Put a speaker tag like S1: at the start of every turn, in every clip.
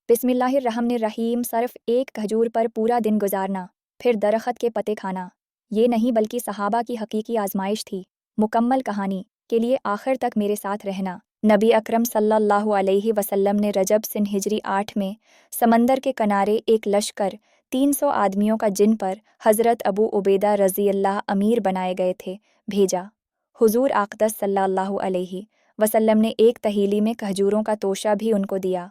S1: बिस्मिल्लाहिर्रहमानिर्रहीम। सिर्फ एक खजूर पर पूरा दिन गुजारना, फिर दरख्त के पत्ते खाना, ये नहीं बल्कि सहाबा की हकीकी आजमाइश थी। मुकम्मल कहानी के लिए आखिर तक मेरे साथ रहना। नबी अकरम सल्लल्लाहु अलैहि वसल्लम ने रजब सन हिजरी 8 में समंदर के किनारे एक लश्कर 300 आदमियों का, जिन पर हज़रत अबू उबैदा रज़ी अल्लाह अमीर बनाए गए थे, भेजा। हुजूर आक़दस सल्लल्लाहु अलैहि वसल्लम ने एक तहीली में खजूरों का तोशा भी उनको दिया।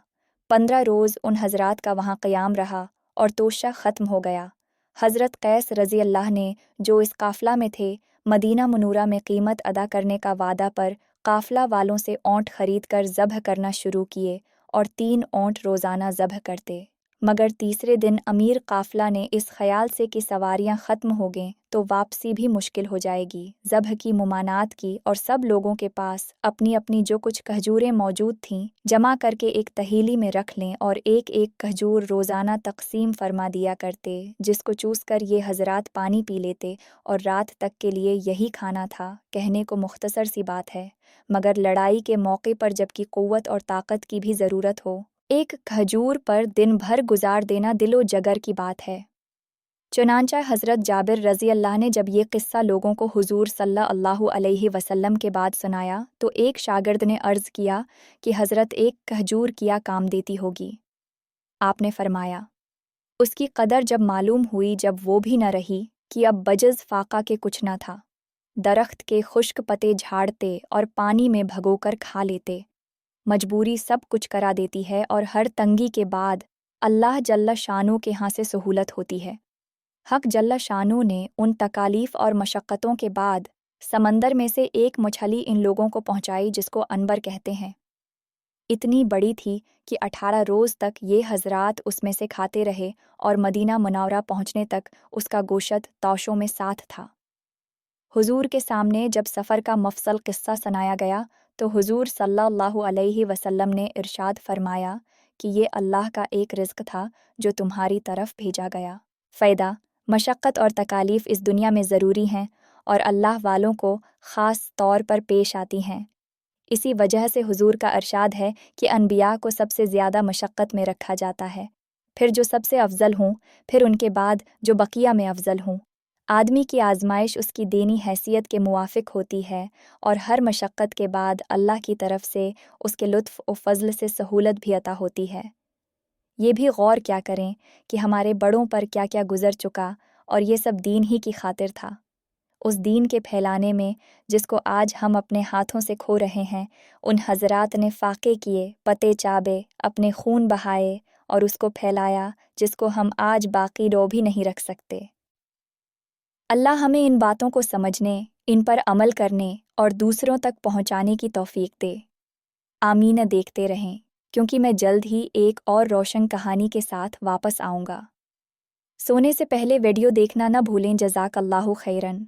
S1: 15 रोज़ उन हज़रात का वहाँ क़याम रहा और तोशा ख़त्म हो गया। हज़रत कैस रज़ी अल्लाह ने, जो इस काफ़िला में थे, मदीना मुनूरा में कीमत अदा करने का वादा पर काफ़िला वालों से ऊँट खरीद कर ज़ब्ह करना शुरू किए और 3 ऊँट रोज़ाना ज़ब्ह करते। मगर तीसरे दिन अमीर काफ़िला ने इस ख़याल से कि सवारियाँ ख़त्म हो गईं तो वापसी भी मुश्किल हो जाएगी, ज़ब्ह की मुमानात की और सब लोगों के पास अपनी अपनी जो कुछ खजूरें मौजूद थीं जमा करके एक तहीली में रख लें और एक एक खजूर रोज़ाना तकसीम फरमा दिया करते, जिसको चूस कर ये हज़रात पानी पी लेते और रात तक के लिए यही खाना था। कहने को मुख्तसर सी बात है, मगर लड़ाई के मौके पर जबकि क़ुव्वत और ताकत की भी ज़रूरत हो, एक खजूर पर दिन भर गुजार देना दिलो जगर की बात है। चुनांचा हज़रत जाबिर रज़ी अल्लाह ने जब ये क़िस्सा लोगों को हुजूर सल्लल्लाहु अलैहि वसल्लम के बाद सुनाया तो एक शागिर्द ने अर्ज़ किया कि हज़रत, एक खजूर क्या काम देती होगी? आपने फरमाया, उसकी कदर जब मालूम हुई जब वो भी न रही कि अब बजज़ फ़ाक़ा के कुछ न था। दरख्त के खुश्क पत्ते झाड़ते और पानी में भगोकर खा लेते। मजबूरी सब कुछ करा देती है और हर तंगी के बाद अल्लाह जल्ला शानू के यहाँ से सहूलत होती है। हक जल्ला शानू ने उन तकालीफ और मशक्क़तों के बाद समंदर में से एक मछली इन लोगों को पहुंचाई जिसको अनबर कहते हैं। इतनी बड़ी थी कि 18 रोज़ तक ये हज़रात उसमें से खाते रहे और मदीना मुनव्वरा पहुंचने तक उसका गोशत तौशों में साथ था। हुजूर के सामने जब सफ़र का मफसल किस्सा सुनाया गया तो हुजूर सल्लल्लाहु अलैहि वसल्लम ने इरशाद फरमाया कि ये अल्लाह का एक रिज़्क था जो तुम्हारी तरफ भेजा गया। फ़ायदा, मशक्क़त और तकालीफ़ इस दुनिया में ज़रूरी हैं और अल्लाह वालों को ख़ास तौर पर पेश आती हैं। इसी वजह से हुजूर का इरशाद है कि अनबिया को सबसे ज़्यादा मशक्क़त में रखा जाता है, फिर जो सबसे अफजल हों, फिर उनके बाद जो बकिया में अफजल हों। आदमी की आजमाइश उसकी दीनी हैसियत के मुवाफ़िक होती है और हर मशक्क़त के बाद अल्लाह की तरफ से उसके लुत्फ़ और फ़ज़ल से सहूलत भी अता होती है। ये भी गौर क्या करें कि हमारे बड़ों पर क्या क्या गुज़र चुका और ये सब दीन ही की खातिर था। उस दीन के फैलाने में जिसको आज हम अपने हाथों से खो रहे हैं, उन हज़रात ने फ़ाक़े किए, पते चाबे, अपने खून बहाए और उसको फैलाया जिसको हम आज बाकी रो भी नहीं रख सकते। अल्लाह हमें इन बातों को समझने, इन पर अमल करने और दूसरों तक पहुँचाने की तौफ़ीक दे। आमीन। देखते रहें, क्योंकि मैं जल्द ही एक और रोशन कहानी के साथ वापस आऊँगा। सोने से पहले वीडियो देखना न भूलें। जज़ाकल्लाहु खैरन।